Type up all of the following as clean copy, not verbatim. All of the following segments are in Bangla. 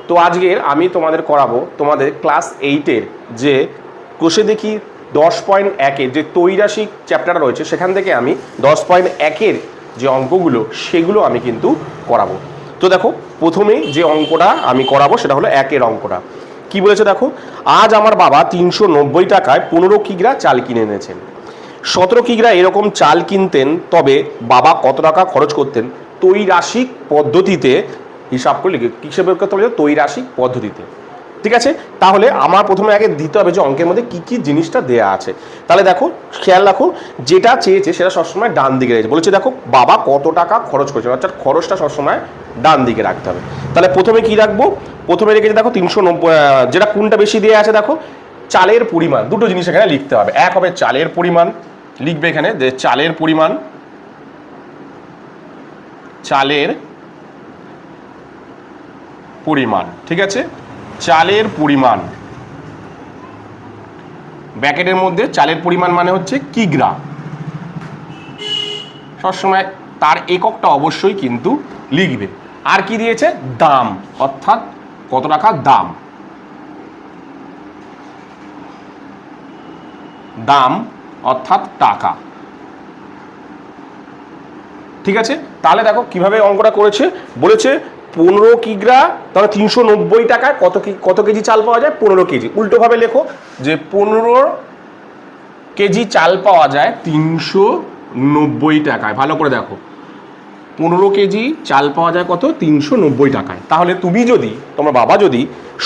তো আজকের আমি তোমাদের করাবো তোমাদের ক্লাস 8-এর যে কোষে দেখি 10.1-এর যে ত্রৈরাশিক চ্যাপ্টারটা রয়েছে সেখান থেকে আমি 10.1-এর যে অঙ্কগুলো সেগুলো আমি কিন্তু করাবো। তো দেখো প্রথমেই যে অঙ্কটা আমি করাবো সেটা হলো 1-এর অঙ্কটা। কি বলেছে দেখো, আজ আমার বাবা 390 টাকায় 15 কিগ্রা চাল কিনে এনেছেন। 17 কিগ্রা এরকম চাল কিনতেন, তবে বাবা কত টাকা খরচ করতেন ত্রৈরাশিক পদ্ধতিতে হিসাব করে লিখে। কিসে বের করতে হবে? ত্রৈরাশিক পদ্ধতিতে। ঠিক আছে, তাহলে আমার প্রথমে আগে দিতে হবে যে অঙ্কের মধ্যে কি কি জিনিসটা দেয়া আছে। তাহলে দেখো খেয়াল রাখো, যেটা চেয়েছে সেটা সবসময় ডান দিকে রয়েছে। বলেছে দেখো বাবা কত টাকা খরচ করেছে, অর্থাৎ খরচটা সবসময় ডান দিকে রাখতে হবে। তাহলে প্রথমে কি রাখবো? প্রথমে রেখেছে দেখো 390, যেটা কোনটা বেশি দেওয়া আছে দেখো চালের পরিমাণ। দুটো জিনিস এখানে লিখতে হবে। এক হবে চালের পরিমাণ, লিখবে এখানে যে চালের পরিমাণ, চালের পরিমাণ। ঠিক আছে, চালের পরিমাণ ব্র্যাকেটের মধ্যে চালের পরিমাণ মানে হচ্ছে কিগ্রা। সবসময় তার এককটা অবশ্যই কিন্তু লিখবে। আর কি দিয়েছে? দাম, অর্থাৎ কত টাকা দাম। দাম অর্থাৎ টাকা। ঠিক আছে, তাহলে দেখো কিভাবে অঙ্কটা করেছে। বলেছে 15 কিগ্রা, তাহলে 390 টাকায় কত কেজি চাল পাওয়া যায়? 15 কেজি। উল্টোভাবে লেখো যে 15 কেজি চাল পাওয়া যায় 390 টাকায়। ভালো করে দেখো, 15 কেজি চাল পাওয়া যায় কত? 390 টাকায়। তাহলে তুমি যদি, তোমার বাবা যদি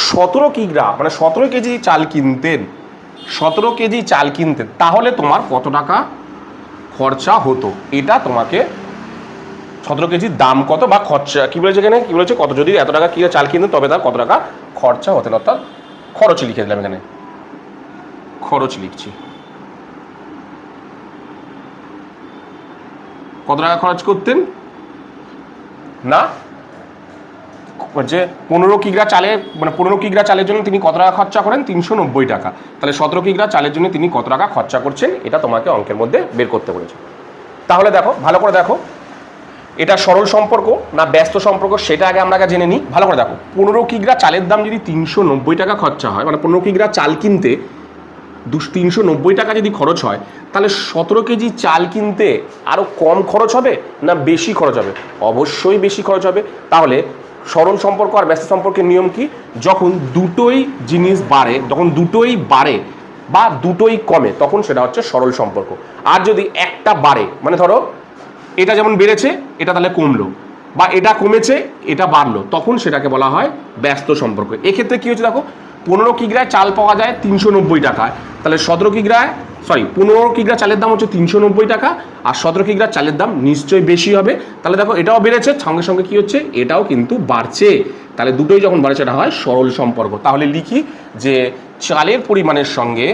17 কিগ্রা মানে 17 কেজি চাল কিনতেন, 17 কেজি চাল কিনতেন, তাহলে তোমার কত টাকা খরচা হতো। এটা তোমাকে 17 কেজির দাম কত বা খরচা কি বলেছে এখানে, কি বলেছে কত, যদি এত টাকা কি চাল কিনতেন তবে তার কত টাকা খরচা হতেন, অর্থাৎ খরচ লিখে দিলাম এখানে, খরচ লিখছি। কত টাকা খরচ করতেন না, যে 15 কিগ্রা চালে মানে 15 কিগ্রা চালের জন্য তিনি কত টাকা খরচা করেন? 390 টাকা। তাহলে 17 কিগ্রা চালের জন্য তিনি কত টাকা খরচা করছেন এটা তোমাকে অঙ্কের মধ্যে বের করতে বলেছে। তাহলে দেখো ভালো করে দেখো, এটা সরল সম্পর্ক না ব্যস্ত সম্পর্ক সেটা আগে আমরা জেনে নিই। ভালো করে দেখো, 15 কিগ্রা চালের দাম যদি 390 টাকা খরচা হয়, মানে 15 কিগ্রা চাল কিনতে 390 টাকা যদি খরচ হয়, তাহলে 17 কেজি চাল কিনতে আরও কম খরচ হবে না বেশি খরচ হবে? অবশ্যই বেশি খরচ হবে। তাহলে সরল সম্পর্ক আর ব্যস্ত সম্পর্কের নিয়ম কি? যখন দুটোই জিনিস বাড়ে, যখন দুটোই বাড়ে বা দুটোই কমে, তখন সেটা হচ্ছে সরল সম্পর্ক। আর যদি একটা বাড়ে, মানে ধরো এটা যেমন বেড়েছে এটা তাহলে কমলো, বা এটা কমেছে এটা বাড়লো, তখন সেটাকে বলা হয় ব্যস্ত সম্পর্ক। এক্ষেত্রে কি হচ্ছে দেখো, 15 কিগ্রায় চাল পাওয়া যায় 390 টাকায়, তাহলে 15 কিগ্রা চালের দাম হচ্ছে 390 টাকা, আর 17 কিগ্রা চালের দাম নিশ্চয়ই বেশি হবে। তাহলে দেখো এটাও বেড়েছে, সঙ্গে সঙ্গে কি হচ্ছে, এটাও কিন্তু বাড়ছে। তাহলে দুটোই যখন বাড়ছে এটা হয় সরল সম্পর্ক। তাহলে লিখি যে চালের পরিমাণের সঙ্গে,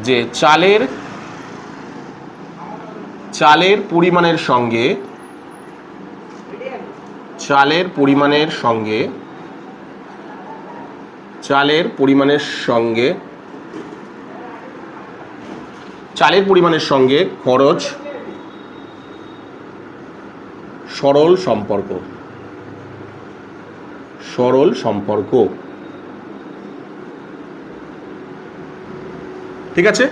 যে চালের পরিমাণের সঙ্গে, চালের পরিমাণের সঙ্গে, চালের পরিমাণের সঙ্গে, চালের পরিমাণের সঙ্গে খরচ সরল সম্পর্ক, সরল সম্পর্ক। ঠিক আছে,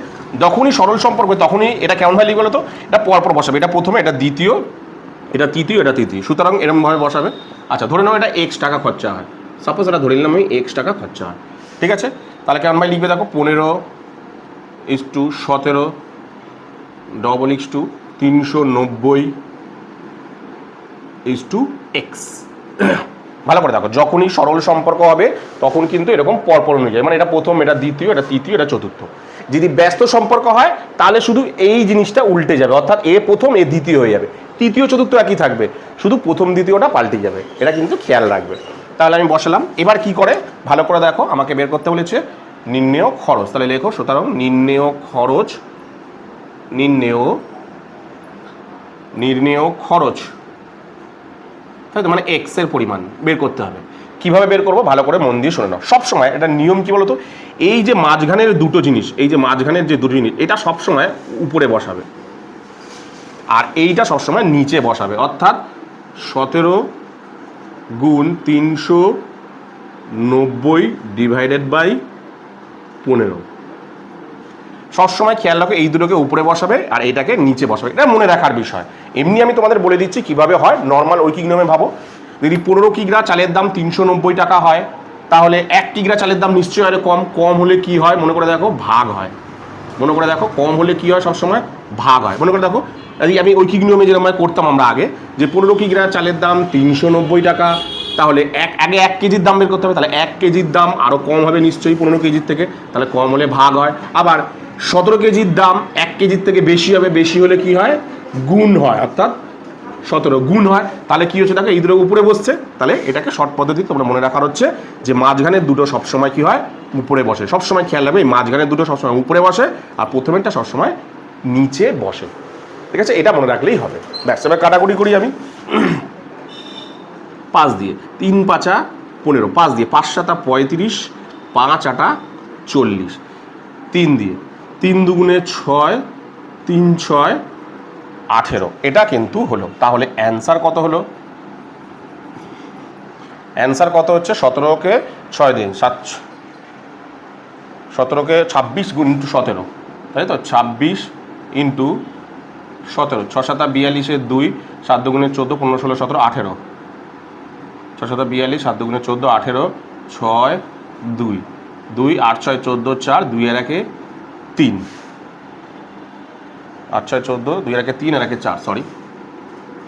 যখনই সরল সম্পর্ক তখনই এটা কেমন হয় লিখবে বলো তো, এটা পরপর বসাবে। এটা প্রথমে, এটা দ্বিতীয়, এটা তৃতীয়, এটা তৃতীয়, সুতরাং এরকমভাবে বসাবে। আচ্ছা ধরে নাও এটা এক্স টাকা খরচা হয়, সাপোজ এটা ধরে নিলাম আমি এক্স টাকা খরচা হয়। ঠিক আছে, তাহলে কেমন ভাই লিখবে দেখো, 15:17 390 এক্স। ভালো করে দেখো, যখনই সরল সম্পর্ক হবে তখন কিন্তু এরকম পরপর অনুযায়ী, মানে এটা প্রথম, এটা দ্বিতীয়, এটা তৃতীয়, এটা চতুর্থ। যদি ব্যস্ত সম্পর্ক হয় তাহলে শুধু এই জিনিসটা উল্টে যাবে, অর্থাৎ এ প্রথম এ দ্বিতীয় হয়ে যাবে, তৃতীয় চতুর্থ একই থাকবে, শুধু প্রথম দ্বিতীয়টা পাল্টে যাবে। এটা কিন্তু খেয়াল রাখবে। তাহলে আমি বসালাম। এবার কি করে ভালো করে দেখো, আমাকে বের করতে বলেছে নির্ণেয় খরচ। তাহলে লেখো, সুতরাং নির্ণেয় খরচ, নির্ণেয় খরচ, তাই তো, মানে এক্স এর পরিমাণ বের করতে হবে। কিভাবে বের করবো ভালো করে মন দিয়ে শুনে নাও। সবসময় এটা নিয়ম কি বলতো, এই যে মাঝখানের দুটো জিনিস, এই যে মাঝখানের যে দুটো জিনিস, এটা সবসময় উপরে বসাবে আর এইটা সবসময় নিচে বসাবে। অর্থাৎ 17 × 390 90/15। সবসময় খেয়াল রাখো এই দুটোকে উপরে বসাবে আর এটাকে নিচে বসাবে, এটা মনে রাখার বিষয়। এমনি আমি তোমাদের বলে দিচ্ছি কিভাবে হয়। নর্মাল ঐকিক নিয়মে ভাবো, যদি 15 কিগ্রা চালের দাম 390 টাকা হয়, তাহলে 1 কিগ্রা চালের দাম নিশ্চয়ই আরো কম। কম হলে কি হয় মনে করে দেখো, ভাগ হয়। মনে করে দেখো কম হলে কি হয়, সবসময় ভাগ হয়। মনে করে দেখো আমি ঐকিক নিয়মে যেরকম করতাম আমরা আগে, যে 15 কিগ্রা চালের দাম 390 টাকা, তাহলে আগে 1 কেজির দাম বের করতে হবে, তাহলে 1 কেজির দাম আরও কম হবে নিশ্চয়ই 15 কেজির থেকে, তাহলে কম হলে ভাগ হয়। আবার 17 কেজির দাম 1 কেজির থেকে বেশি হবে, বেশি হলে কি হয়, গুণ হয়, অর্থাৎ 17 গুণ হয়। তাহলে কি হচ্ছে দেখো, এই দুটো উপরে বসছে, তাহলে এটাকে শর্ট পদ্ধতি তোমরা মনে রাখার হচ্ছে যে মাঝখানের দুটো সবসময় কি হয়, উপরে বসে। সবসময় খেয়াল রাখবে এই মাঝখানের দুটো সবসময় উপরে বসে আর প্রথমেরটা সবসময় নিচে বসে। ঠিক আছে, এটা মনে রাখলেই হবে। ব্যাস, এবার কাটাকুটি করি আমি 5 দিয়ে, 3 5 15, 5 দিয়ে 5 7 35, 5 8 40, 3 দিয়ে 3 2 6, 3 6 18। এটা কিন্তু হলো। তাহলে অ্যান্সার কত হলো? অ্যান্সার কত হচ্ছে, 17কে 6 দিন 17কে 26 × 17, তাই তো, 26 × 17, 6 7 42, 2 7 2 14, 15 16 17 18, 6 7 42, 7 2 14 18, 6 2 2 8 6 14 4, 2 এর একে 3, 8 6 14, 2 এর একে 3 আর একে 4, সরি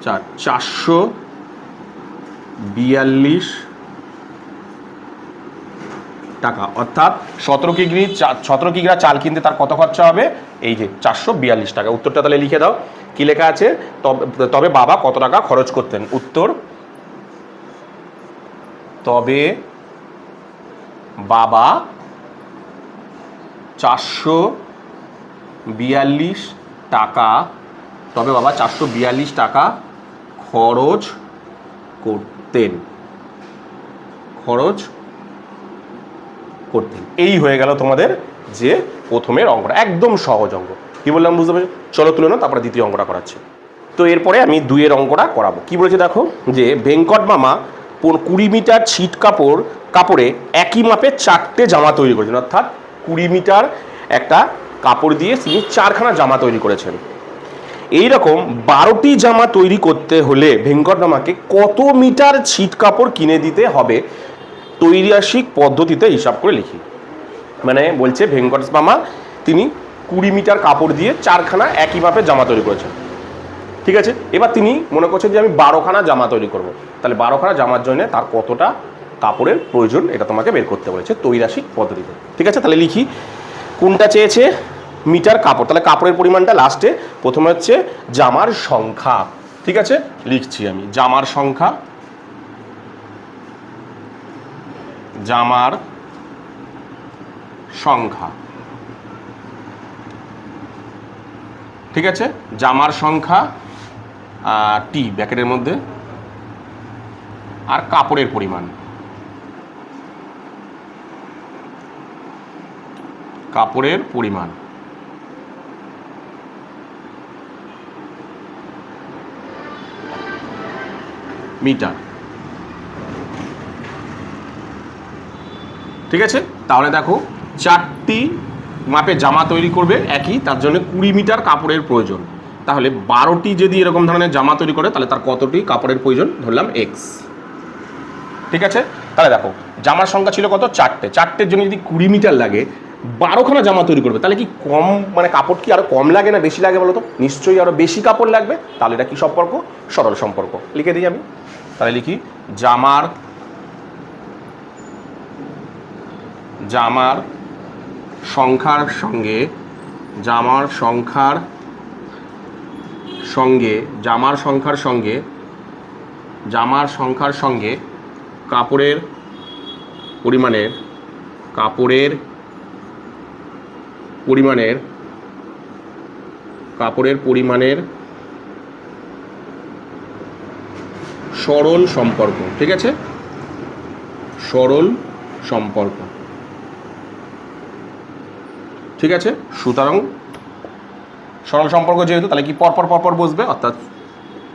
4, 442 টাকা। অর্থাৎ 17 কিগ্রা চাল কিনতে তার কত খরচা হবে, এই যে 442 টাকা। উত্তরটা তাহলে লিখে দাও। কি লেখা আছে, তবে বাবা কত টাকা খরচ করতেন। উত্তর, তবে বাবা 442 টাকা, তবে বাবা 442 টাকা খরচ করতেন, এই হয়ে গেল তোমাদের যে প্রথমের অঙ্কটা, একদম সহজ অঙ্ক। কি বললাম বুঝতে পারছো? চলো তুলে নাও, তারপরে দ্বিতীয় অঙ্কটা করাচ্ছি। তো এরপরে আমি 2 এর অঙ্কটা করাবো। কি বলেছে দেখো, যে ভেঙ্কট মামা 20 মিটার ছিট কাপড়ে একই মাপে 4টে জামা তৈরি করেছেন। অর্থাৎ 20 মিটার একটা কাপড় দিয়ে তিনি 4খানা জামা তৈরি করেছেন। এইরকম 12টি জামা তৈরি করতে হলে ভেঙ্কট মামাকে কত মিটার ছিট কাপড় কিনে দিতে হবে, তৈরাসিক পদ্ধতিতে হিসাব করে লিখি। মানে বলছে ভেঙ্কট মামা তিনি 20 মিটার কাপড় দিয়ে 4খানা একই মাপে জামা তৈরি করেছেন। ঠিক আছে, এবার তিনি মনে করছেন যে আমি 12খানা জামা তৈরি করব, তাহলে 12খানা জামার জন্য তার কতটা কাপড়ের প্রয়োজন এটা তোমাকে বের করতে বলেছে তৈরাসিক পদ্ধতিতে। ঠিক আছে, তাহলে লিখি। কোনটা চেয়েছে, মিটার কাপড়, তাহলে কাপড়ের পরিমাণটা লাস্টে। প্রথমে হচ্ছে জামার সংখ্যা। ঠিক আছে, লিখছি আমি জামার সংখ্যা, জামার সংখ্যা। ঠিক আছে, জামার সংখ্যা টি ব্র্যাকেটের মধ্যে, আর কাপড়ের পরিমাণ, কাপড়ের পরিমাণ। মিটার। ঠিক আছে, তাহলে দেখো 4টি মাপে জামা তৈরি করবে একই, তার জন্য 20 মিটার কাপড়ের প্রয়োজন। তাহলে 12টি যদি এরকম ধরনের জামা তৈরি করে তাহলে তার কতটি কাপড়ের প্রয়োজন, ধরলাম এক্স। ঠিক আছে, তাহলে দেখো জামার সংখ্যা ছিল কত, 4টে। 4টের জন্য যদি 20 মিটার লাগে, 12খানা জামা তৈরি করবে, তাহলে কি কম, মানে কাপড় কি আরো কম লাগে না বেশি লাগে বলো তো? নিশ্চয়ই আরো বেশি কাপড় লাগবে। তাহলে এটা কি সম্পর্ক, সরল সম্পর্ক। লিখে দিই আমি, তাহলে লিখি জামার সংখ্যার সঙ্গে জামার সংখ্যার সঙ্গে কাপড়ের পরিমাণের সরল সম্পর্ক। ঠিক আছে, সরল সম্পর্ক। ঠিক আছে, সুতরাং সরল সম্পর্ক যেহেতু, তাহলে কি পরপর বসবে, অর্থাৎ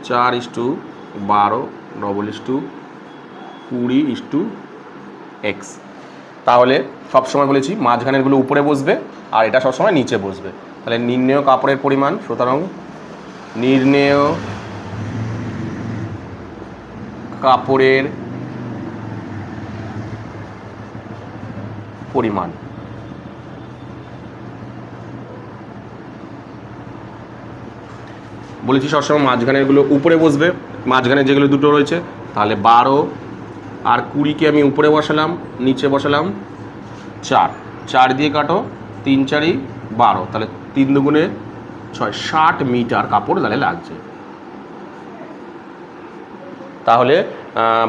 4:12 = 20:12 এক্স। তাহলে সবসময় বলেছি মাঝখানেরগুলো উপরে বসবে আর এটা সবসময় নিচে বসবে। তাহলে নির্ণেয় কাপড়ের পরিমাণ, সুতরাং নির্ণেয় কাপড়ের পরিমাণ বলেছি সবসময় মাঝখানেরগুলো উপরে বসবে, মাঝখানে যেগুলো দুটো রয়েছে। তাহলে 12 আর 20কে আমি উপরে বসালাম, নিচে বসালাম 4, 4 দিয়ে কাটো, 3 4 12, তাহলে 3 দুগুণে 6, 60 মিটার কাপড় তাহলে লাগছে। তাহলে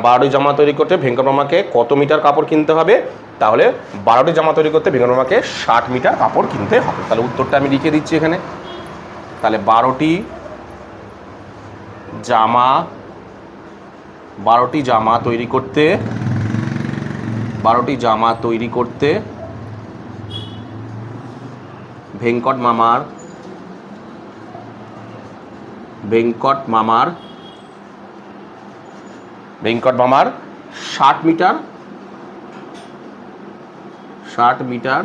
12টি জামা তৈরি করতে ভেঙ্কট মামাকে কত মিটার কাপড় কিনতে হবে? তাহলে 12টি জামা তৈরি করতে ভেঙ্কট মামাকে 60 মিটার কাপড় কিনতে হবে। তাহলে উত্তরটা আমি লিখে দিচ্ছি এখানে। তাহলে 12টি জামা তৈরি করতে ভেঙ্কট মামার 60 মিটার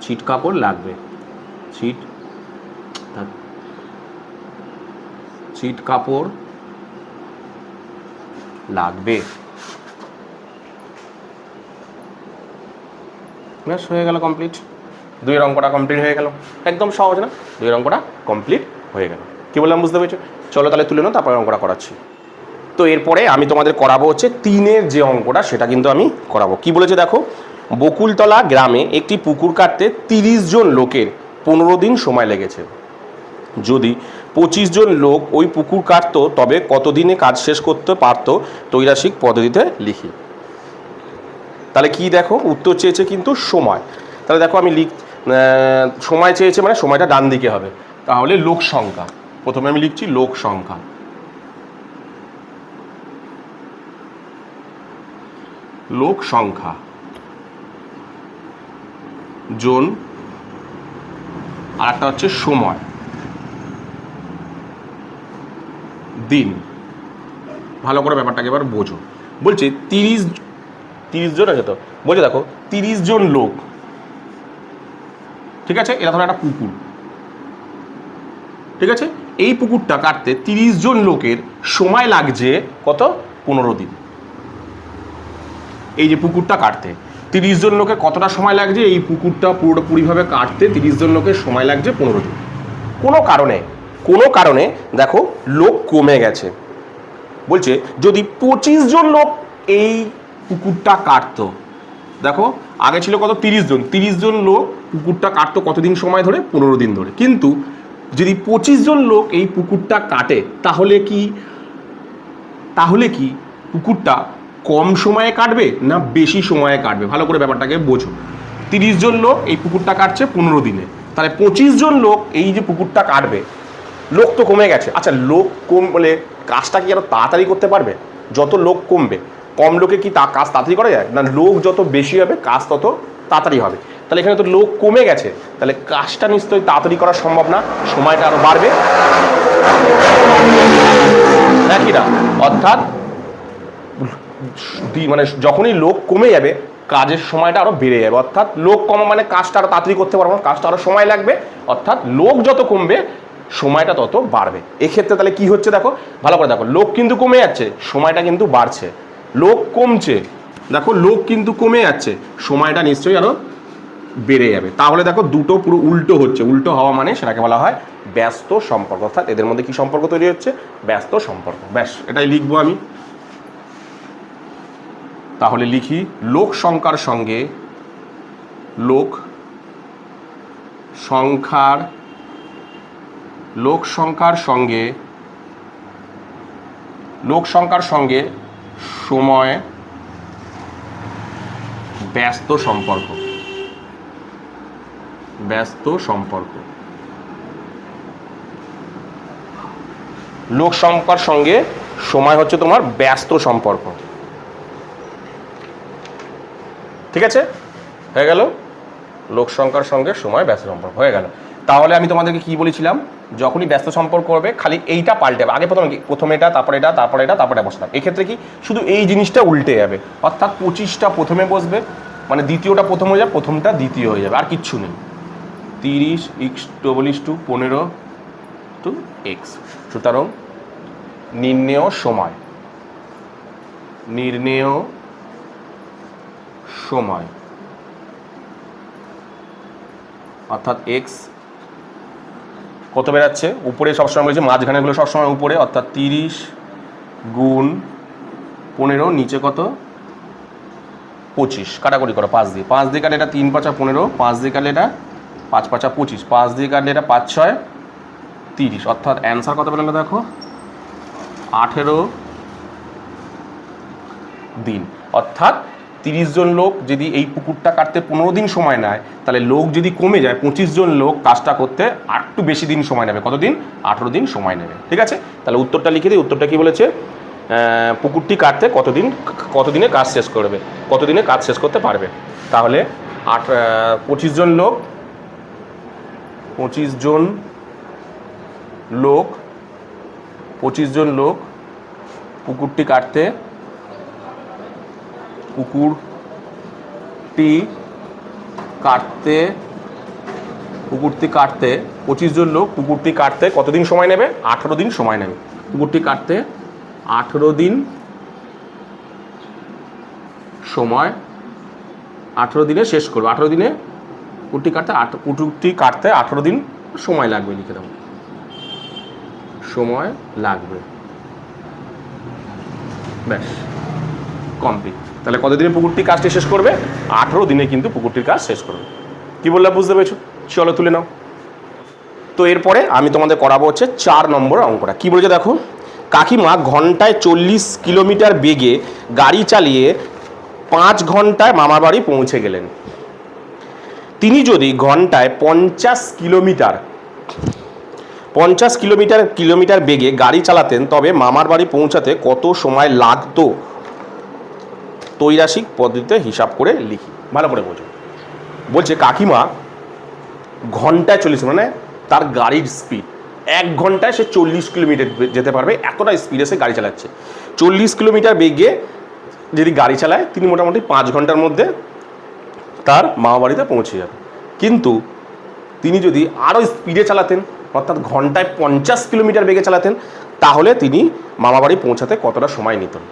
ছিট কাপড় লাগবে। ছিট কাপড় লাগবে। ব্যাস হয়ে গেল কমপ্লিট। 2 অঙ্কটা কমপ্লিট হয়ে গেল। একদম সহজ না? 2 অঙ্কটা কমপ্লিট হয়ে গেল। কি বললাম বুঝতে পেরেছো? চলো তাহলে তুলে নাও, তারপরে অঙ্কটা করাচ্ছি। তো এরপরে আমি তোমাদের করাবো হচ্ছে 3-এর যে অঙ্কটা, সেটা কিন্তু আমি করাবো। কি বলেছে দেখো, বকুলতলা গ্রামে একটি পুকুর কাটতে 30 জন লোকের 15 দিন সময় লেগেছে। যদি 25 জন লোক ওই পুকুর কাটতো তবে কতদিনে কাজ শেষ করতে পারতো ত্রৈরাসিক পদ্ধতিতে লিখি। তাহলে কি দেখো, উত্তর চেয়েছে কিন্তু সময়। তাহলে দেখো আমি সময় চেয়েছে মানে সময়টা ডান দিকে হবে। তাহলে লোক সংখ্যা, প্রথমে আমি লিখছি লোক সংখ্যা। লোক সংখ্যা জন, আর একটা হচ্ছে সময়, দিন। ভালো করে ব্যাপারটাকে এবার বোঝো। বলছে 30 জন আছে, তো বলছে দেখো 30 জন লোক, ঠিক আছে, এটা ধরো একটা পুকুর, ঠিক আছে। এই পুকুরটা কাটতে 30 জন লোকের সময় লাগছে কত? 15 দিন। এই যে পুকুরটা কাটতে 30 জন লোকের কতটা সময় লাগছে? এই পুকুরটা পুরোপুরিভাবে কাটতে 30 জন লোকের সময় লাগছে 15 দিন। কোনো কারণে দেখো লোক কমে গেছে। বলছে যদি 25 জন লোক এই পুকুরটা কাটতো, দেখো আগে ছিল কত? 30 জন লোক পুকুরটা কাটতো কতদিন সময় ধরে? 15 দিন ধরে। কিন্তু যদি 25 জন লোক এই পুকুরটা কাটে, তাহলে কি পুকুরটা কম সময়ে কাটবে না বেশি সময়ে কাটবে? ভালো করে ব্যাপারটাকে বোঝো। 30 জন লোক এই পুকুরটা কাটছে 15 দিনে, তাহলে 25 জন লোক এই যে পুকুরটা কাটবে, লোক তো কমে গেছে। আচ্ছা, লোক কম বলে কাজটা কি আরো তাড়াতাড়ি করতে পারবে? যত লোক কমবে, কম লোকে কি কাজ তাড়াতাড়ি করা যায় না? লোক যত বেশি হবে কাজ তত তাড়াতাড়ি হবে। তাহলে এখানে তো লোক কমে গেছে, তাহলে কাজটা নিশ্চয়ই তাড়াতাড়ি করা সম্ভব না, সময়টা আরো বাড়বে নাকি না? অর্থাৎ মানে যখনই লোক কমে যাবে কাজের সময়টা আরো বেড়ে যাবে। অর্থাৎ লোক কমা মানে কাজটা আরো তাড়াতাড়ি করতে পারবো না, কাজটা আরো সময় লাগবে। অর্থাৎ লোক যত কমবে সময়টা তত বাড়বে। এক্ষেত্রে তাহলে কি হচ্ছে দেখো, ভালো করে দেখো, লোক কিন্তু কমে যাচ্ছে, সময়টা কিন্তু বাড়ছে। লোক কমছে, দেখো লোক কিন্তু কমে যাচ্ছে, সময়টা নিশ্চয়ই আরো বেড়ে যাবে। তাহলে দেখো দুটো পুরো উল্টো হচ্ছে। উল্টো হওয়া মানে সেটাকে বলা হয় ব্যস্ত সম্পর্ক। অর্থাৎ এদের মধ্যে কি সম্পর্ক তৈরি হচ্ছে? ব্যস্ত সম্পর্ক। ব্যাস, এটাই লিখবো আমি। তাহলে লিখি লোক সংখ্যার সঙ্গে সময় ব্যস্ত সম্পর্ক। লোক সংখ্যার সঙ্গে সময় হচ্ছে তোমার ব্যস্ত সম্পর্ক। ঠিক আছে, হয়ে গেল। লোক সংখ্যার সঙ্গে সময় ব্যস্ত সম্পর্ক হয়ে গেল। তাহলে আমি তোমাদেরকে কি বলেছিলাম? যখনই ব্যস্ত সম্পর্ক হবে খালি এইটা পাল্টে যাবে, আগে প্রথমে এটা, তারপরে এটা, তারপরে এটা, তারপরে বসতাম। এক্ষেত্রে কি শুধু এই জিনিসটা উল্টে যাবে, অর্থাৎ 25টা প্রথমে বসবে, মানে দ্বিতীয়টা প্রথম হয়ে যাবে, প্রথমটা দ্বিতীয় হয়ে যাবে, আর কিচ্ছু নেই। 30 15 টু এক্স। সুতরাং নির্ণেয় সময় অর্থাৎ এক্স কত বেরাচ্ছে, উপরে সবসময় বলেছে, মাঝখানেগুলো সবসময় উপরে, অর্থাৎ 30 গুণ 15, নিচে কত 25, কাটাকুটি করো 5 দিয়ে, 5 দিয়ে কাটলে এটা 3 5 15, 5 দিয়ে কাটলে এটা 5 5 25, 5 দিয়ে কাটলে এটা 5 6 30, অর্থাৎ অ্যান্সার কত পেলাম দেখো 18 দিন। অর্থাৎ 30 জন লোক যদি এই পুকুরটা কাটতে 15 দিন সময় নেয়, তাহলে লোক যদি কমে যায়, 25 জন লোক কাজটা করতে আর একটু বেশি দিন সময় নেবে, কতদিন 18 দিন সময় নেবে। ঠিক আছে, তাহলে উত্তরটা লিখে দিই। উত্তরটা কি বলেছে, পুকুরটি কাটতে কতদিনে কাজ শেষ করবে, কতদিনে কাজ শেষ করতে পারবে। তাহলে 25 জন লোক পুকুরটি কাটতে 25 জন লোক পুকুরটি কাটতে কতদিন সময় নেবে, 18 দিন সময় নেবে। পুকুরটি কাটতে 18 দিন সময়, 18 দিনে শেষ করবে, 18 দিনে পুকুরটি কাটতে 18 দিন সময় লাগবে, লিখে দেবো সময় লাগবে, ব্যাস কমপ্লিট। তাহলে কতদিনে পুকুরটি কাজটি শেষ করবে, 18 দিনে কিন্তু পুকুরটির কাজ শেষ করবে। কি বললাম বুঝতে পেরেছো? চলো তুলে নাও। তো এরপরে আমি তোমাদের করাবো হচ্ছে 4 নম্বর অঙ্কটা। কি বলেছে দেখো, কাকিমা ঘন্টায় 40 কিলোমিটার বেগে গাড়ি চালিয়ে 5 ঘন্টায় মামার বাড়ি পৌঁছে গেলেন। তিনি যদি ঘন্টায় 50 কিলোমিটার বেগে গাড়ি চালাতেন, তবে মামার বাড়ি পৌঁছাতে কত সময় লাগতো, ত্রৈরাশিক পদ্ধতিতে হিসাব করে লিখি। ভালো করে বোঝো। বলছে কাকিমা ঘন্টায় 40, মানে তার গাড়ির স্পিড 1 ঘন্টায় সে 40 কিলোমিটার যেতে পারবে, এতটা স্পিডে সে গাড়ি চালাচ্ছে। 40 কিলোমিটার বেগে যদি গাড়ি চালায়, তিনি মোটামুটি 5 ঘন্টার মধ্যে তার মামা বাড়িতে পৌঁছে যাবে। কিন্তু তিনি যদি আরও স্পিডে চালাতেন, অর্থাৎ ঘন্টায় 50 কিলোমিটার বেগে চালাতেন, তাহলে তিনি মামা বাড়ি পৌঁছাতে কতটা সময় নিতেন,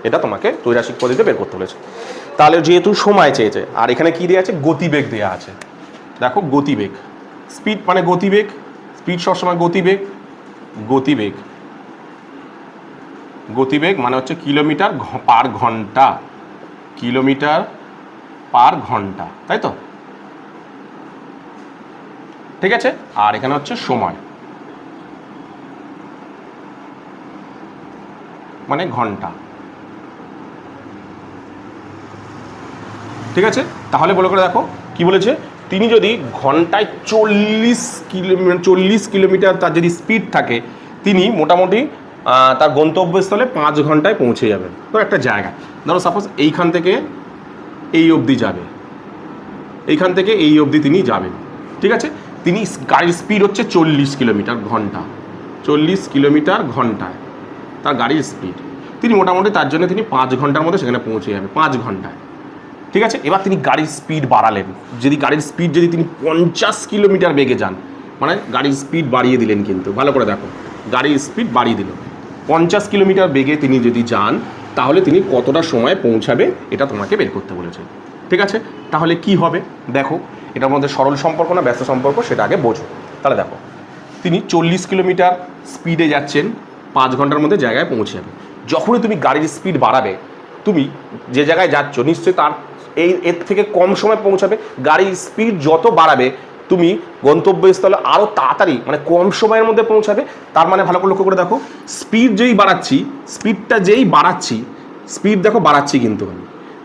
এটা তোমাকে ত্রৈরাশিক পদ্ধতিতে বের করতে বলেছে। তাহলে যেহেতু সময় চেয়েছে, আর এখানে কি দেওয়া আছে, গতিবেগ দেওয়া আছে। দেখো গতিবেগ, স্পিড মানে গতিবেগ, স্পিড সবসময় গতিবেগ মানে হচ্ছে কিলোমিটার পার ঘন্টা, তাই তো? ঠিক আছে, আর এখানে হচ্ছে সময় মানে ঘন্টা। ঠিক আছে, তাহলে বলে করে দেখো কি বলেছে, তিনি যদি ঘন্টায় 40 কিলোমিটার তার যদি স্পিড থাকে, তিনি মোটামুটি তার গন্তব্যস্থলে 5 ঘন্টায় পৌঁছে যাবেন। তো একটা জায়গা ধরো সাপোজ এইখান থেকে এই অবধি যাবে, এইখান থেকে এই অবধি তিনি যাবেন। ঠিক আছে, তিনি গাড়ির স্পিড হচ্ছে 40 কিলোমিটার ঘন্টায় তার গাড়ির স্পিড। তিনি মোটামুটি তার জন্য তিনি 5 ঘন্টার মধ্যে সেখানে পৌঁছে যাবে, 5 ঘন্টায়। ঠিক আছে, এবার তিনি গাড়ির স্পিড বাড়ালেন। যদি গাড়ির স্পিড যদি তিনি 50 কিলোমিটার বেগে যান, মানে গাড়ির স্পিড বাড়িয়ে দিলেন, কিন্তু ভালো করে দেখো, গাড়ির স্পিড বাড়িয়ে দিল, 50 কিলোমিটার বেগে তিনি যদি যান, তাহলে তিনি কতটা সময় পৌঁছাবে, এটা তোমাকে বের করতে বলেছে। ঠিক আছে, তাহলে কি হবে দেখো, এটার মধ্যে সরল সম্পর্ক না ব্যস্ত সম্পর্ক, সেটা আগে বোঝো। তাহলে দেখো, তিনি 40 কিলোমিটার স্পিডে যাচ্ছেন, 5 ঘন্টার মধ্যে জায়গায় পৌঁছে যাবে। যখনই তুমি গাড়ির স্পিড বাড়াবে, তুমি যে জায়গায় যাচ্ছ নিশ্চয়ই তার এর থেকে কম সময় পৌঁছাবে। গাড়ির স্পিড যত বাড়াবে, তুমি গন্তব্যস্থলে আরও তাড়াতাড়ি মানে কম সময়ের মধ্যে পৌঁছাবে। তার মানে ভালো করে লক্ষ্য করে দেখো, স্পিড দেখো বাড়াচ্ছি, কিন্তু আমি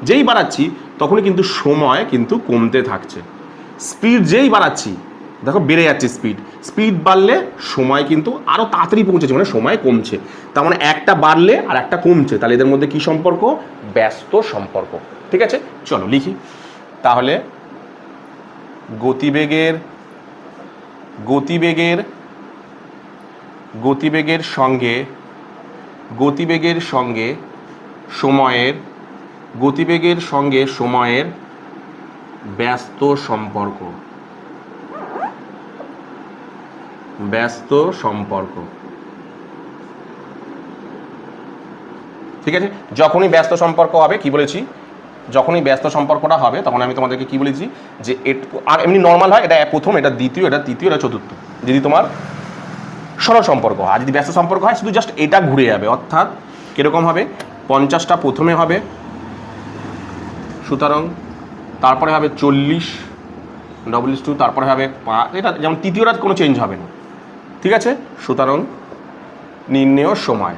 যেই বাড়াচ্ছি তখনই কিন্তু সময় কিন্তু কমতে থাকছে। স্পিড যেই বাড়াচ্ছি দেখো বেড়ে যাচ্ছে, স্পিড বাড়লে সময় কিন্তু আরও তাড়াতাড়ি পৌঁছেছে, মানে সময় কমছে। তার মানে একটা বাড়লে আর একটা কমছে, তাহলে এদের মধ্যে কি সম্পর্ক, ব্যস্ত সম্পর্ক। ঠিক আছে, চলো লিখি। তাহলে গতিবেগের গতিবেগের সঙ্গে সময়ের ব্যস্ত সম্পর্ক। ঠিক আছে, যখনই ব্যস্ত সম্পর্ক হবে, কি বলেছি, যখনই ব্যস্ত সম্পর্কটা হবে তখন আমি তোমাদেরকে কি বলেছি যে আর এমনি নর্মাল হয়, এটা প্রথম, এটা দ্বিতীয়, এটা তৃতীয়, এটা চতুর্থ। যদি তোমার সরল সম্পর্ক হয়, আর যদি ব্যস্ত সম্পর্ক হয় শুধু জাস্ট এটা ঘুরে যাবে। অর্থাৎ কীরকম হবে, 50টা প্রথমে হবে, সুতরাং তারপরে হবে 40 2, তারপরে হবে 5, এটা যেমন তৃতীয়টা কোনো চেঞ্জ হবে না। ঠিক আছে, সুতরাং নির্ণেয় সময়,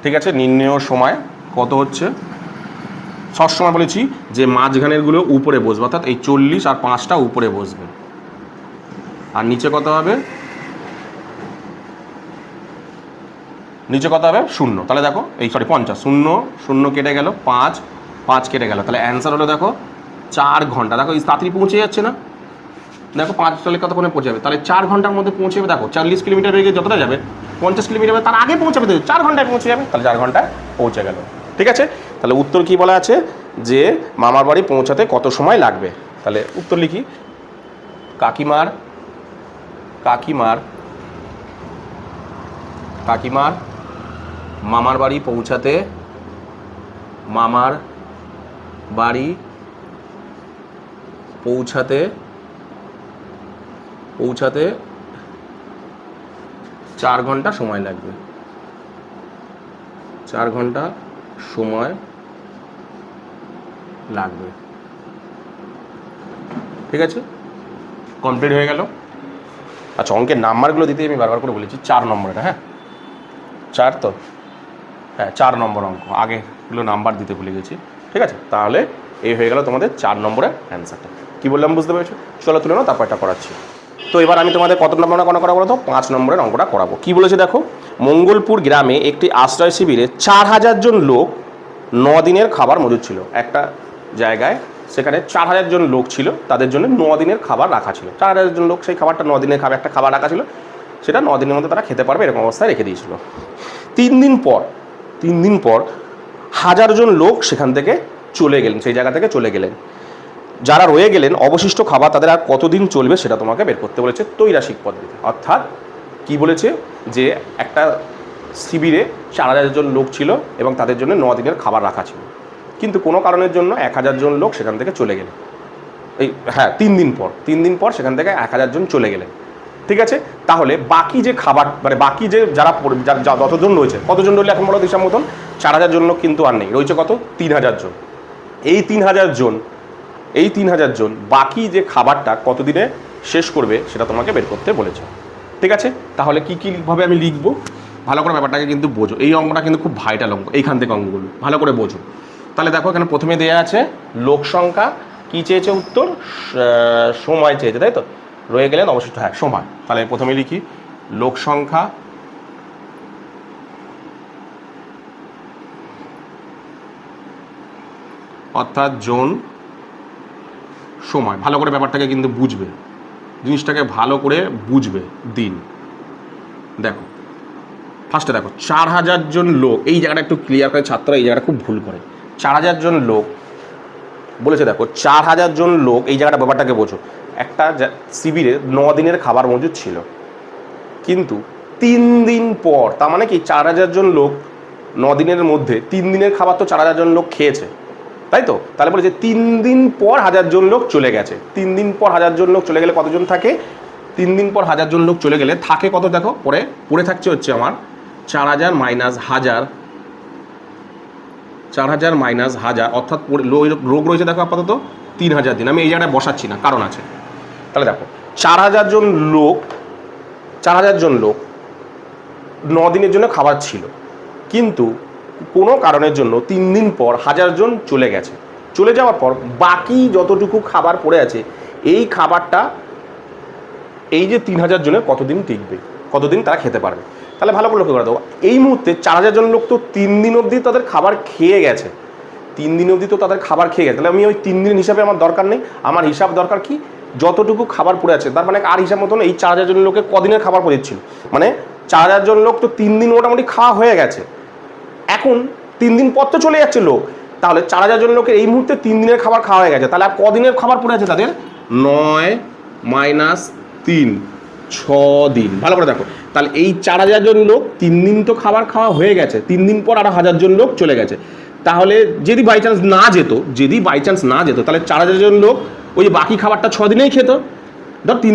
ঠিক আছে, নির্ণেয় সময় কত হচ্ছে, সবসময় বলেছি যে মাঝখানেরগুলো উপরে বসবে, অর্থাৎ এই 40 আর 5টা উপরে বসবে, আর নিচে কত হবে, 0। তাহলে দেখো এই 50, 0 কেটে গেল, 5 কেটে গেল, তাহলে অ্যান্সার হলো দেখো 4 ঘন্টা। দেখো এই তাড়াতাড়ি পৌঁছে যাচ্ছে না, দেখো 5 চলে কতক্ষণে পৌঁছে যাবে, তাহলে 4 ঘন্টার মধ্যে পৌঁছে যাবে। দেখো 40 কিলোমিটার বেগে যতটা যাবে, 50 কিলোমিটার তার আগে পৌঁছাবে, 4 ঘন্টায় পৌঁছে যাবে, তাহলে 4 ঘন্টায় পৌঁছে গেল। ঠিক আছে, তাহলে উত্তর কি বলা আছে যে মামার বাড়ি পৌঁছাতে কত সময় লাগবে। তাহলে উত্তর লিখি, কাকিমার মামার বাড়ি পৌঁছাতে 4 ঘন্টা সময় লাগবে, 4 ঘন্টা সময় লাগবে। ঠিক আছে, কমপ্লিট হয়ে গেল। আচ্ছা, অঙ্কের নাম্বারগুলো দিতে আমি বারবার করে বলেছি, 4 নম্বর এটা, হ্যাঁ 4 তো, হ্যাঁ 4 নম্বর অঙ্ক, আগেগুলো নাম্বার দিতে ভুলে গেছি। ঠিক আছে, তাহলে এই হয়ে গেল তোমাদের 4 নম্বরের অ্যান্সারটা। কী বললাম বুঝতে পেরেছো? চলো তুলে নাও, তারপর এটা করাচ্ছি। তো এবার আমি তোমাদের কত নম্বর করাবো তো 5 নম্বরের অঙ্কটা করাবো। কি বলেছে দেখো, মঙ্গলপুর গ্রামে একটি আশ্রয় শিবিরে 4000 জন লোক 9 দিনের খাবার মজুদ ছিল। একটা জায়গায় সেখানে 4000 জন লোক ছিল, তাদের জন্য 9 দিনের খাবার রাখা ছিল। 4000 জন লোক, সেই খাবারটা 9 দিনের একটা খাবার রাখা ছিল, সেটা 9 দিনের মধ্যে তারা খেতে পারবে এরকম অবস্থায় রেখে দিয়েছিল। 3 দিন পর 1000 জন লোক সেখান থেকে চলে গেলেন, সেই জায়গা থেকে চলে গেলেন। যারা রয়ে গেলেন অবশিষ্ট খাবার তাদের আর কতদিন চলবে সেটা তোমাকে বের করতে বলেছে ত্রৈরাশিক পদ্ধতিতে। অর্থাৎ কি বলেছে যে একটা শিবিরে 4000 জন লোক ছিল এবং তাদের জন্য 9 দিনের খাবার রাখা ছিল, কিন্তু কোনো কারণের জন্য 1000 জন লোক সেখান থেকে চলে গেলেন। এই হ্যাঁ 3 দিন পর সেখান থেকে 1000 জন চলে গেলেন। ঠিক আছে, তাহলে বাকি যে খাবার মানে বাকি যে যারা যতজন রয়েছে, কতজন রইলে এখন বলো হিসাব মতন, 4000 জন লোক কিন্তু আর নেই, রয়েছে কত, 3000 জন। এই 3000 জন বাকি যে খাবারটা কতদিনে শেষ করবে সেটা তোমাকে বের করতে বলেছে। ঠিক আছে, তাহলে কীভাবে আমি লিখবো, ভালো করে ব্যাপারটাকে কিন্তু বোঝো। এই অঙ্কটা কিন্তু খুব ভাইটাল অঙ্ক, এইখান থেকে অঙ্কগুলো ভালো করে বোঝো। তাহলে দেখো এখানে প্রথমে দেওয়া আছে লোক সংখ্যা, কী চেয়েছে উত্তর, সময় চেয়েছে, তাই তো, রয়ে গেলেন অবশিষ্ট, হ্যাঁ সময়। তাহলে প্রথমে লিখি লোক সংখ্যা অর্থাৎ জন সময়। ভালো করে ব্যাপারটাকে কিন্তু বুঝবে, জিনিসটাকে ভালো করে বুঝবে। দিন দেখো ফার্স্টে দেখো 4000 জন লোক, এই জায়গাটা একটু ক্লিয়ার করে, ছাত্ররা এই জায়গাটা খুব ভুল করে। 4000 জন লোক বলেছে, দেখো 4000 জন লোক, এই জায়গাটা ব্যাপারটাকে বোঝো। একটা শিবিরে 9 দিনের খাবার মজুদ ছিল, কিন্তু 3 দিন পর, তার মানে কি 4000 জন লোক 9 দিনের মধ্যে 3 দিনের খাবার তো 4000 জন লোক খেয়েছে, তাই তো। তাহলে বলেছে 3 দিন পর 1000 জন লোক চলে গেছে। 3 দিন পর 1000 জন লোক চলে গেলে কতজন থাকে, 3 দিন পর 1000 জন লোক চলে গেলে থাকে কত, দেখো পরে থাকছে হচ্ছে আমার 4000 মাইনাস 1000, 4000 মাইনাস 1000, অর্থাৎ রোগ রয়েছে দেখো আপাতত 3000 দিন। আমি এই জায়গাটায় বসাচ্ছি না, কারণ আছে। তাহলে দেখো 4000 জন লোক 9 দিনের জন্য খাবার ছিল, কিন্তু কোনো কারণের জন্য 3 দিন পর 1000 জন চলে গেছে। চলে যাওয়ার পর বাকি যতটুকু খাবার পড়ে আছে, এই খাবারটা এই যে 3000 জনের কতদিন টিকবে, কতদিন তারা খেতে পারবে। তাহলে ভালো করে লক্ষ্য করে দেবো, এই মুহূর্তে 4000 জন লোক তো 3 দিন অবধি তাদের খাবার খেয়ে গেছে। 3 দিন অবধি তো তাদের খাবার খেয়ে গেছে, তাহলে আমি ওই 3 দিনের হিসাবে আমার দরকার নেই, আমার হিসাব দরকার কি যতটুকু খাবার পড়ে আছে, তার মানে আর হিসাব মতন এই 4000 জন লোকের কদিনের খাবার পড়েছিল, মানে 4000 জন লোক তো 3 দিন মোটামুটি খাওয়া হয়ে গেছে, এখন 3 দিন পর তো চলে যাচ্ছে লোক, তাহলে 4000 জন লোকের এই মুহূর্তে 3 দিনের খাবার খাওয়া হয়ে গেছে, তাহলে আর কদিনের খাবার পড়ে আছে তাদের 9 - 3 6 দিন। ভালো করে দেখো, তাহলে এই 4000 জন লোক 3 দিন তো খাবার খাওয়া হয়ে গেছে, 3 দিন পর আরো 1000 জন লোক চলে গেছে, তাহলে যদি বাই চান্স না যেত তাহলে 4000 জন লোক ওই বাকি খাবারটা 6 দিনেই খেত। ধর 3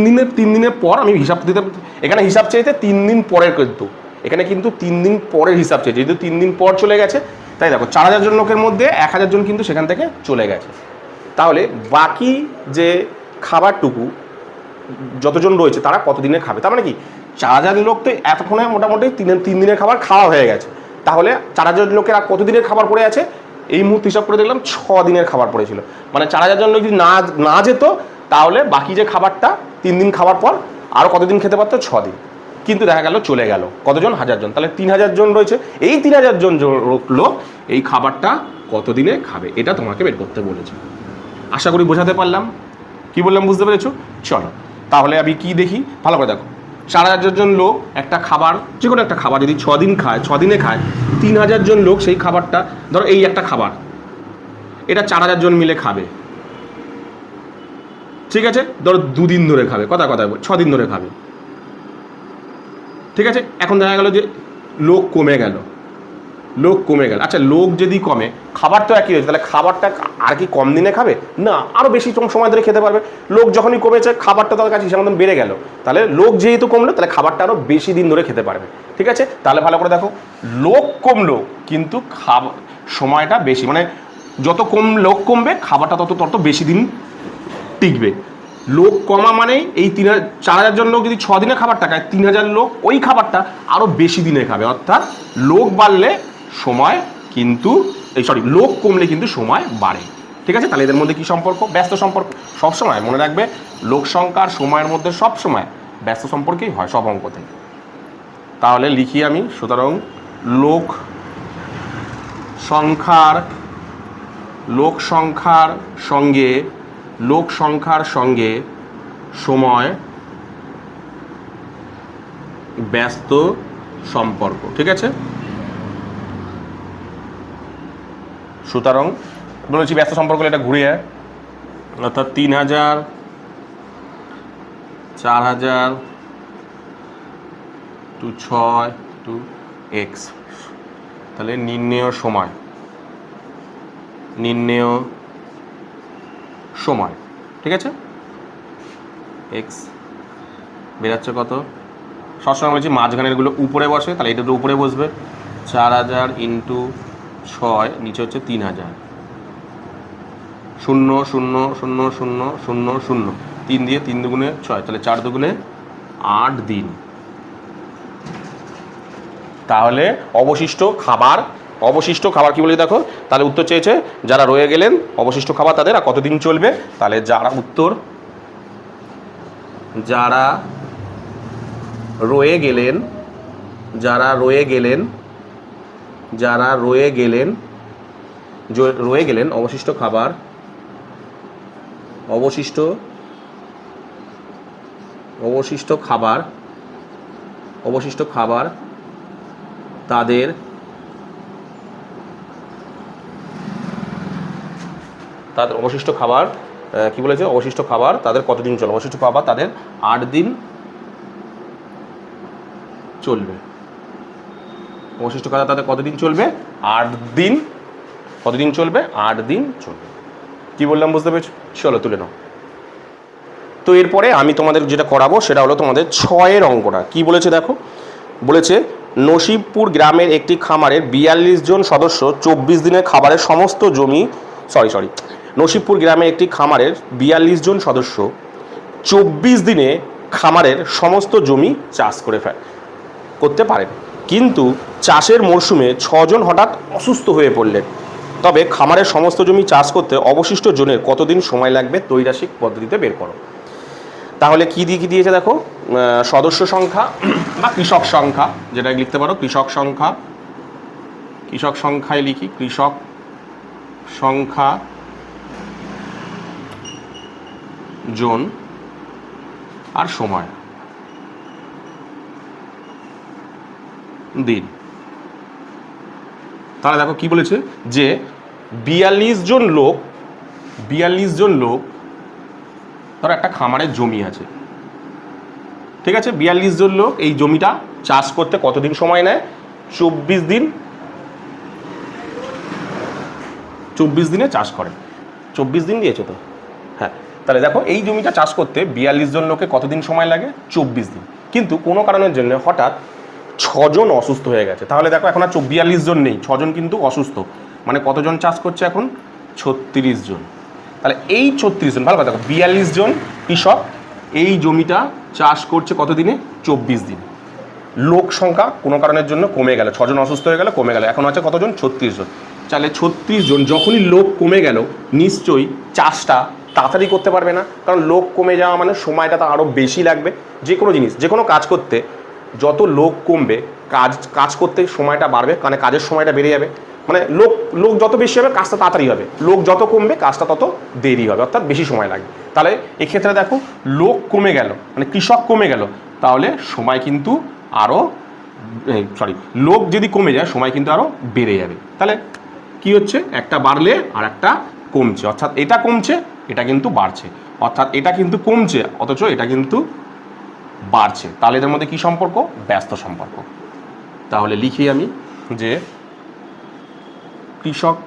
দিনের পর আমি হিসাব দিতে, এখানে হিসাব চাইতে 3 দিন পরের কিন্তু, এখানে কিন্তু 3 দিন পরের হিসাব চাইছে, যেহেতু 3 দিন পর চলে গেছে, তাই দেখো 4000 জন লোকের মধ্যে 1000 জন কিন্তু সেখান থেকে চলে গেছে, তাহলে বাকি যে খাবারটুকু যতজন রয়েছে তারা কতদিনে খাবে, তার মানে কি 4000 লোক তো এতক্ষণে মোটামুটি 3 দিনের খাবার খাওয়া হয়ে গেছে, তাহলে 4000 লোকের আর কতদিনের খাবার পড়ে আছে, এই মুহূর্তে হিসাব করে দেখলাম 6 দিনের খাবার পড়েছিল, মানে 4000 জন লোক যদি না যেত তাহলে বাকি যে খাবারটা 3 দিন খাবার পর আরও কতদিন খেতে পারতো, 6 দিন, কিন্তু দেখা গেল চলে গেল কতজন, 1000 জন, তাহলে 3000 জন রয়েছে, এই 3000 জন লোক এই খাবারটা কতদিনে খাবে এটা তোমাকে বের করতে বলেছে। আশা করি বোঝাতে পারলাম, কি বললাম বুঝতে পেরেছো? চলো তাহলে আমি কি দেখি, ভালো করে দেখো, 4000 জন লোক একটা খাবার, যে কোনো একটা খাবার যদি 6 দিনে খায় 3000 জন লোক সেই খাবারটা, ধরো এই একটা খাবার এটা 4000 জন মিলে খাবে, ঠিক আছে, ধরো 2 দিন ধরে খাবে, কথা 6 দিন ধরে খাবে, ঠিক আছে। এখন দেখা গেল যে লোক কমে গেল, আচ্ছা লোক যদি কমে, খাবার তো একই রয়েছে, তাহলে খাবারটা আর কি কম দিনে খাবে না, আরও বেশি সময় ধরে খেতে পারবে, লোক যখনই কমেছে খাবারটা তাদের কাছে হিসাব মতন বেড়ে গেল, তাহলে লোক যেহেতু কমলো তাহলে খাবারটা আরও বেশি দিন ধরে খেতে পারবে, ঠিক আছে। তাহলে ভালো করে দেখো, লোক কমলো কিন্তু সময়টা বেশি, মানে যত লোক কমবে খাবারটা তত বেশি দিন টিকবে। লোক কমা মানে এই 4000 জন লোক যদি 6 দিনে খাবারটা খায়, 3000 লোক ওই খাবারটা আরও বেশি দিনে খাবে, অর্থাৎ লোক বাড়লে সময় কিন্তু লোক কমলে কিন্তু সময় বাড়ে, ঠিক আছে। তাহলে এদের মধ্যে কি সম্পর্ক? ব্যস্ত সম্পর্ক, সবসময় মনে রাখবে লোক সংখ্যার সময়ের মধ্যে সবসময় ব্যস্ত সম্পর্কেই হয় সব অঙ্কতে। তাহলে লিখি আমি, সুতরাং লোক সংখ্যার সঙ্গে সময় ব্যস্ত সম্পর্ক, ঠিক আছে। সুতরাং বলেছি ব্যস্ত সম্পর্ক এটা ঘুরিয়ে, অর্থাৎ 3000 4000 টু 6 টু x, তাহলে নির্ণেয় সময়, ঠিক আছে, x বেরাচ্ছে কত, সবসময় বলছি মাঝখানেরগুলো উপরে বসে, তাহলে এটা তো উপরে বসবে, 4000 ইন্টু 6 নিচে হচ্ছে 3000, 0 0 0 0 0 0, 3 দিয়ে 3 দুগুণে 6, তাহলে 4 দুগুণে 8 দিন। তাহলে অবশিষ্ট খাবার কি বলে দেখো, তাহলে উত্তর চেয়েছে যারা রয়ে গেলেন অবশিষ্ট খাবার তাদের আর কতদিন চলবে, তাহলে যারা রয়ে গেলেন অবশিষ্ট খাবার তাদের অবশিষ্ট খাবার কি বলেছে, অবশিষ্ট খাবার তাদের কতদিন চলবে, অবশিষ্ট খাবার তাদের 8 দিন চলবে, অবশিষ্ট খাবার তাদের কতদিন চলবে, 8 দিন, কতদিন চলবে, 8 দিন চলবে। কি বললাম বুঝতে পেরেছো? চলো তুলে নাও। তো এরপরে আমি তোমাদের যেটা করাবো সেটা হলো তোমাদের 6 অঙ্কটা। কি বলেছে দেখো, বলেছে নসিবপুর গ্রামের একটি খামারের 42 জন সদস্য 24 দিনের খাবারের সমস্ত জমি, নসিবপুর গ্রামের একটি খামারের 42 জন সদস্য 24 দিনে খামারের সমস্ত জমি চাষ করতে পারেন, কিন্তু চাষের মরশুমে 6 জন হঠাৎ অসুস্থ হয়ে পড়লেন, তবে খামারের সমস্ত জমি চাষ করতে অবশিষ্ট জনের কতদিন সময় লাগবে ত্রৈরাশিক পদ্ধতিতে বের করো। তাহলে কি দিয়েছে দেখো, সদস্য সংখ্যা বা কৃষক সংখ্যা, যেটা লিখতে পারো কৃষক সংখ্যায় লিখি, কৃষক সংখ্যা জন আর সময় দিন। তাহলে দেখো কি বলেছে যে 42 জন লোক ধরো একটা খামারের জমি আছে, ঠিক আছে? 42 জন লোক এই জমিটা চাষ করতে কতদিন সময় নেয়? 24 দিন। 24 দিনে চাষ করে। 24 দিন দিয়েছে তো, হ্যাঁ। তাহলে দেখো এই জমিটা চাষ করতে 42 জন লোকে কতদিন সময় লাগে? 24 দিন। কিন্তু কোনো কারণের জন্য হঠাৎ 6 জন অসুস্থ হয়ে গেছে। তাহলে দেখো এখন আর 42 জন নেই, 6 জন কিন্তু অসুস্থ। মানে কতজন চাষ করছে এখন? 36 জন। তাহলে এই 36 জন, ভালো কথা দেখো, 42 জন কৃষক এই জমিটা চাষ করছে কত দিনে? 24 দিন। লোক সংখ্যা কোনো কারণের জন্য কমে গেল, 6 জন অসুস্থ হয়ে গেল, কমে গেল, এখন আছে কতজন? 36 জন। তাহলে 36 জন, যখনই লোক কমে গেল নিশ্চয়ই চাষটা তাড়াতাড়ি করতে পারবে না, কারণ লোক কমে যাওয়া মানে সময়টা তো আরও বেশি লাগবে। যে কোনো জিনিস, যে কোনো কাজ করতে যত লোক কমবে কাজ করতে সময়টা বাড়বে, মানে কাজের সময়টা বেড়ে যাবে। মানে লোক যত বেশি হবে কাজটা তাড়াতাড়ি হবে, লোক যত কমবে কাজটা তত দেরি হবে, অর্থাৎ বেশি সময় লাগবে। তাহলে এক্ষেত্রে দেখো লোক কমে গেল, মানে কৃষক কমে গেল, তাহলে সময় কিন্তু আরও লোক যদি কমে যায় সময় কিন্তু আরও বেড়ে যাবে। তাহলে কি হচ্ছে? একটা বাড়লে আর একটা কমছে, অর্থাৎ এটা কমছে এটা কিন্তু বাড়ছে, অর্থাৎ এটা কিন্তু কমছে অথচ এটা কিন্তু বাড়ছে। তাহলে এদের মধ্যে কি সম্পর্ক? ব্যস্ত সম্পর্ক। তাহলে লিখি আমি যে কৃষক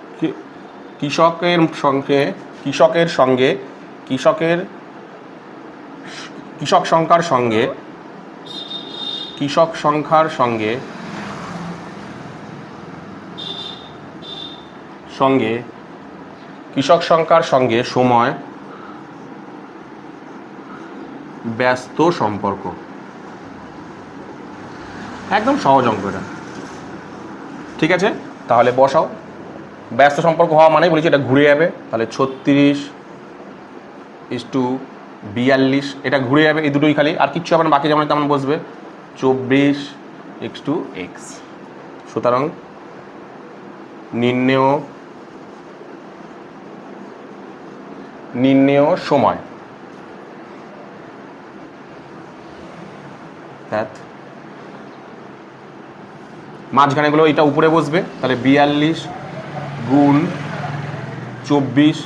সংখ্যার সঙ্গে সময় ব্যস্ত সম্পর্ক। একদম সহজ অঙ্ক এটা, ঠিক আছে? তাহলে বসাও। ব্যস্ত সম্পর্ক হওয়া মানে বলেছি এটা ঘুরে যাবে, তাহলে 36:42 এটা ঘুরে যাবে, এই দুটোই খালি, আর কিচ্ছু হবে না, বাকি যেমন তেমন বসবে 24:x। সুতরাং নির্ণেয় সময় মাঝখানে গুলো এটা উপরে বসবে, তাহলে 42 গুণ 24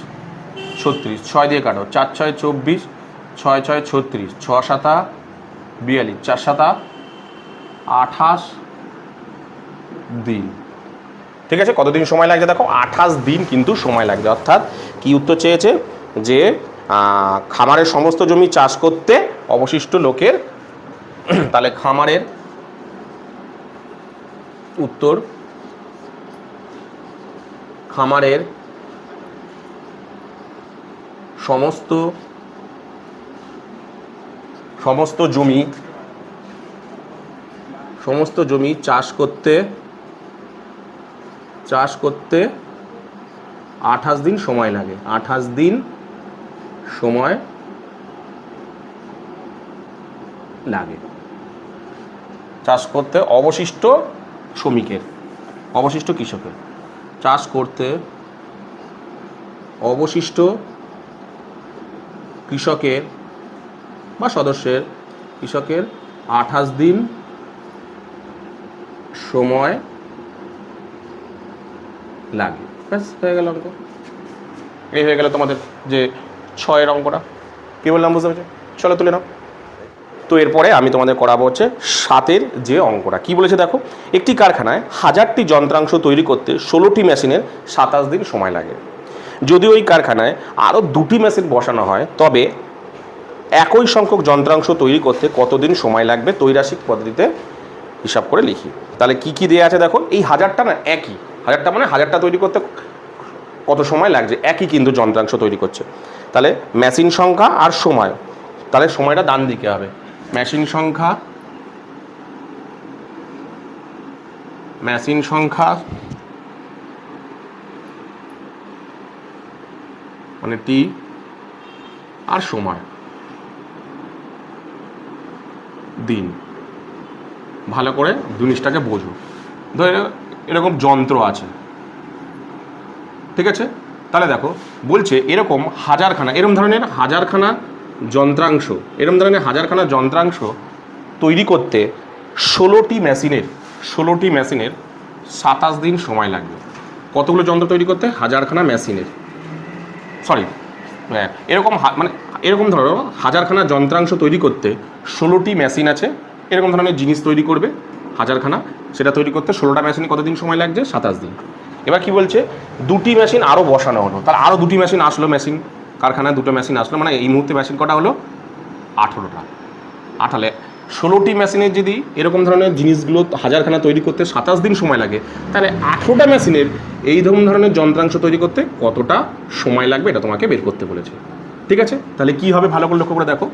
36, 6 দিয়ে কাটো, 4 6 24, 6 6 36, 6 7 42, 4 7 28 দিন। ঠিক আছে? কতদিন সময় লাগছে দেখো? 28 দিন কিন্তু সময় লাগছে। অর্থাৎ কি উত্তর চেয়েছে? যে খামারের সমস্ত জমি চাষ করতে অবশিষ্ট লোকের, তাহলে খামারের উত্তর, খামারের সমস্ত জমি চাষ করতে 28 দিন সময় লাগে। 28 দিন সময় লাগে চাষ করতে অবশিষ্ট কৃষকের, চাষ করতে অবশিষ্ট কৃষকের বা সদস্যের, কৃষকের 28 দিন সময় লাগে। ব্যাস হয়ে গেল অঙ্ক। এই হয়ে গেল তোমাদের যে 6 অঙ্কটা। কি বললাম বুঝতে পেরেছো? চলো তুলে নাও। তো এরপরে আমি তোমাদের করাবো হচ্ছে 7 যে অঙ্কটা। কি বলেছে দেখো? একটি কারখানায় 1000টি যন্ত্রাংশ তৈরি করতে 16টি মেশিনের 27 দিন সময় লাগে। যদি ওই কারখানায় আরও 2টি মেশিন বসানো হয় তবে একই সংখ্যক যন্ত্রাংশ তৈরি করতে কতদিন সময় লাগবে? ত্রৈরাশিক পদ্ধতিতে হিসাব করে লিখি। তাহলে কি কি দেওয়া আছে দেখো? এই 1000টা না একই, 1000টা মানে 1000টা তৈরি করতে কত সময় লাগছে, একই কিন্তু যন্ত্রাংশ তৈরি করছে। তাহলে মেশিন সংখ্যা আর সময়, তাহলে সময়টা ডান দিকে হবে। মেশিন সংখ্যা মানে টি আর সময় দিন। ভালো করে জিনিসটাকে বোঝো। ধরে এরকম যন্ত্র আছে, ঠিক আছে? তাহলে দেখো বলছে এরকম হাজারখানা, এরকম ধরনের হাজারখানা যন্ত্রাংশ তৈরি করতে 16টি মেশিনের 27 দিন সময় লাগবে। কতগুলো যন্ত্র তৈরি করতে? হাজারখানা মেশিনের, সরি এরকম ধরো হাজারখানা যন্ত্রাংশ তৈরি করতে 16টি মেশিন আছে, এরকম ধরনের জিনিস তৈরি করবে হাজারখানা, সেটা তৈরি করতে 16টা মেশিনে কতদিন সময় লাগছে? 27 দিন। এবার কি বলছে, 2টি মেশিন আরও বসানো হলো, তাহলে আরও 2টি মেশিন আসলো, মেশিন কারখানায় 2টো মেশিন আসলো, মানে এই মুহূর্তে মেশিন কটা হলো? 18টা। তাহলে 16টি মেশিনের যদি এরকম ধরনের জিনিসগুলো হাজারখানা তৈরি করতে 27 দিন সময় লাগে, তাহলে 18টা মেশিনের এই ধরনের যন্ত্রাংশ তৈরি করতে কতটা সময় লাগবে এটা তোমাকে বের করতে বলেছে। ঠিক আছে, তাহলে কি হবে ভালো করে লক্ষ্য করে দেখো,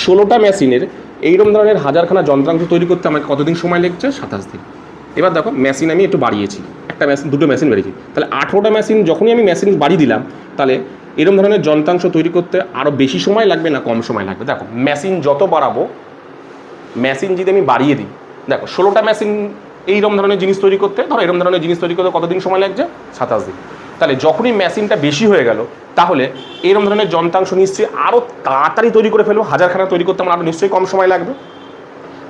16টা মেশিনের এইরকম ধরনের হাজারখানা যন্ত্রাংশ তৈরি করতে আমাকে কতদিন সময় লাগছে? 27 দিন। এবার দেখো মেশিন আমি একটু বাড়িয়েছি, একটা মেশিন 2টো মেশিন বেরিয়েছি, তাহলে 18টা মেশিন যখনই আমি মেশিন বাড়িয়ে দিলাম, তাহলে এরকম ধরনের যন্ত্রাংশ তৈরি করতে আরও বেশি সময় লাগবে না কম সময় লাগবে? দেখো মেশিন যত বাড়াবো, মেশিন যদি আমি বাড়িয়ে দিই, দেখো 16টা মেশিন এইরকম ধরনের জিনিস তৈরি করতে, ধরো এরকম ধরনের জিনিস তৈরি করতে কতদিন সময় লাগছে? 27 দিন। তাহলে যখনই মেশিনটা বেশি হয়ে গেল, তাহলে এরকম ধরনের যন্ত্রাংশ নিশ্চয়ই আরও তাড়াতাড়ি তৈরি করে ফেলবো, হাজারখানা তৈরি করতে আমার আরও নিশ্চয়ই কম সময় লাগবে,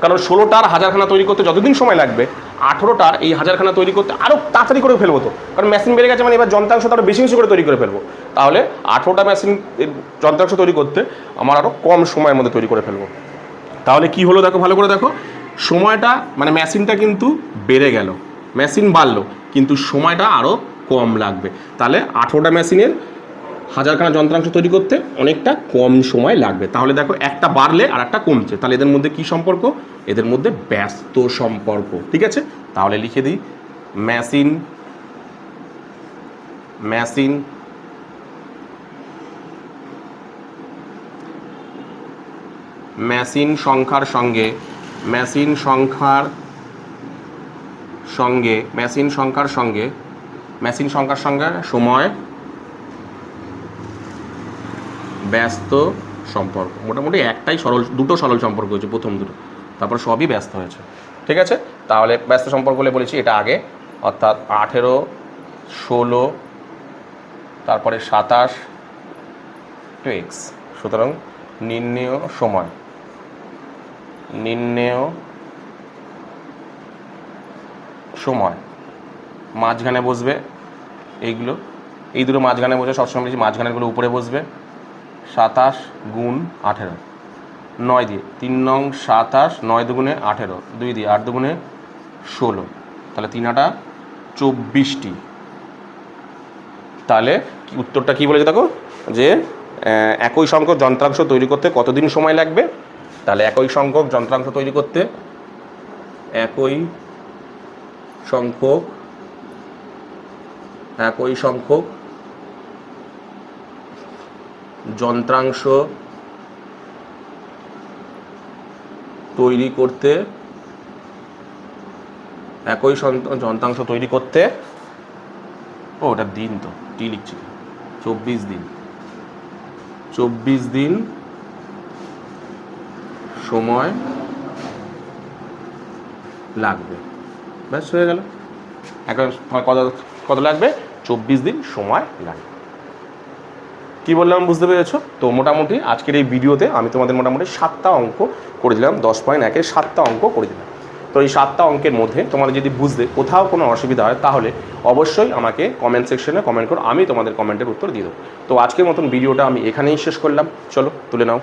কারণ 16টার হাজারখানা তৈরি করতে যতদিন সময় লাগবে 18টার এই হাজারখানা তৈরি করতে আরও তাড়াতাড়ি করে ফেলবো, তো কারণ মেশিন বেড়ে গেছে, মানে এবার যন্ত্রাংশ আরও বেশি বেশি করে তৈরি করে ফেলবো, তাহলে 18টা মেশিন যন্ত্রাংশ তৈরি করতে আমার আরও কম সময়ের মধ্যে তৈরি করে ফেলবো। তাহলে কি হলো দেখো, ভালো করে দেখো, সময়টা মানে মেশিনটা কিন্তু বেড়ে গেল, মেশিন বাড়লো, কিন্তু সময়টা আরও কম লাগবে, তাহলে 18টা মেশিনের হাজারখানা যন্ত্রাংশ তৈরি করতে অনেকটা কম সময় লাগবে। তাহলে দেখো একটা বাড়লে আর একটা কমছে, তাহলে এদের মধ্যে কি সম্পর্ক? এদের মধ্যে ব্যস্ত সম্পর্ক। ঠিক আছে, তাহলে লিখে দিই মেশিন সংখ্যার সঙ্গে সময় ব্যস্ত সম্পর্ক। মোটামুটি দুটো সরল সম্পর্ক হয়েছে, প্রথম দুটো, তারপর সবই ব্যস্ত হয়েছে। ঠিক আছে, তাহলে ব্যস্ত সম্পর্ক বলে বলেছি এটা আগে, অর্থাৎ 18, 16, তারপরে 27 টু এক্স। সুতরাং নির্ণেয় সময় মাঝখানে বসবে, এইগুলো এই দুটো মাঝখানে বসে, সবসময় বলছি মাঝখানেরগুলো উপরে বসবে। 27 গুণ 18, 9 দিয়ে 3 নং 27, 9 দুগুণে 18, 2 দিয়ে 8 দুগুণে 16, তাহলে 3 8 24টি। তাহলে উত্তরটা কি বলেছে দেখো, যে একই সংখ্যক যন্ত্রাংশ তৈরি করতে কতদিন সময় লাগবে? তাহলে একই সংখ্যক যন্ত্রাংশ তৈরি করতে একই সংখ্যক যন্ত্রাংশ তৈরি করতে ওটা দিন, তো টি লিখছি, 24 দিন সময় লাগবে। ব্যাস হয়ে গেল। এখন কত লাগবে? 24 দিন সময় লাগবে। কি বললাম বুঝতে পেরেছো? তো মোটামুটি আজকের এই ভিডিওতে আমি তোমাদের মোটামুটি 7টা অঙ্ক করে দিলাম, 10.1-এর 7টা অঙ্ক করে দিলাম। তো এই 7টা অঙ্কের মধ্যে তোমার যদি বুঝতে কোথাও কোনো অসুবিধা হয়, তাহলে অবশ্যই আমাকে কমেন্ট সেকশনে কমেন্ট করো, আমি তোমাদের কমেন্টের উত্তর দিয়ে দেবো। তো আজকের মতন ভিডিওটা আমি এখানেই শেষ করলাম, চলো তুলে নাও।